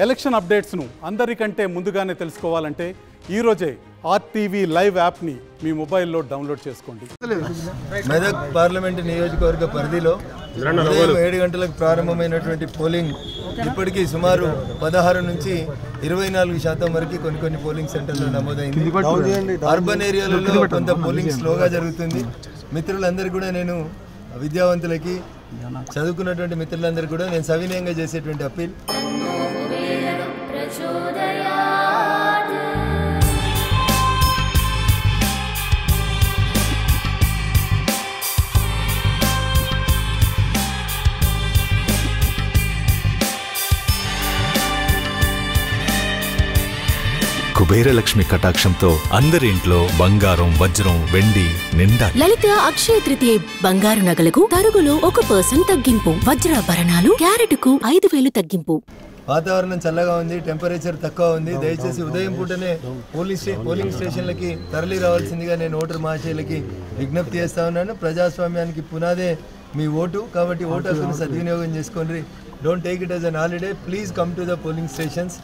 Election అప్డేట్స్ను అందరికంటే ముందుగానే తెలుసుకోవాలంటే ఈరోజే ఆర్టీవీ లైవ్ యాప్ని మీ మొబైల్లో డౌన్లోడ్ చేసుకోండి. మెదక్ పార్లమెంటు నియోజకవర్గ పరిధిలో ఉదయం 7 గంటలకు ప్రారంభమైనటువంటి పోలింగ్ ఇప్పటికీ సుమారు 16 నుంచి 24% వరకు కొన్ని పోలింగ్ సెంటర్లో నమోదైంది. అర్బన్ ఏరియాలలో కొంత పోలింగ్ స్లోగా జరుగుతుంది. మిత్రులందరూ కూడా నేను విద్యావంతులకి చదువుకున్నటువంటి మిత్రులందరూ కూడా నేను సవినయంగా చేసేటువంటి అప్పీల్, కుబేరలక్ష్మి కటాక్షంతో అందరి ఇంట్లో బంగారం, వజ్రం, వెండి నిండా. లలిత అక్షయ తృతీయ బంగారు నగలకు తరుగులో 1% తగ్గింపు, వజ్రాభరణాలు క్యారెట్కు 5,000 తగ్గింపు. వాతావరణం చల్లగా ఉంది, టెంపరేచర్ తక్కువ ఉంది. దయచేసి ఉదయం పూటనే పోలింగ్ స్టేషన్లకి తరలి రావాల్సిందిగా నేను ఓటర్ మహాశయులకి విజ్ఞప్తి చేస్తా ఉన్నాను. ప్రజాస్వామ్యానికి పునాదే మీ ఓటు, కాబట్టి ఓటు హక్కును సద్వినియోగం చేసుకోండి. Don't take it as an holiday. Please come to the polling stations.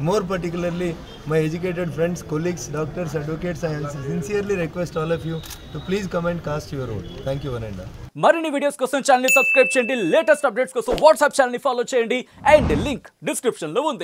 More particularly, my educated friends, colleagues, doctors, advocates, I sincerely request all of you to please come and cast your vote. Thank you, Vananda. మరిన్ని videos కోసం channel ని subscribe చేయండి, latest updates కోసం WhatsApp channel ని follow చేయండి, and link description లో ఉంది.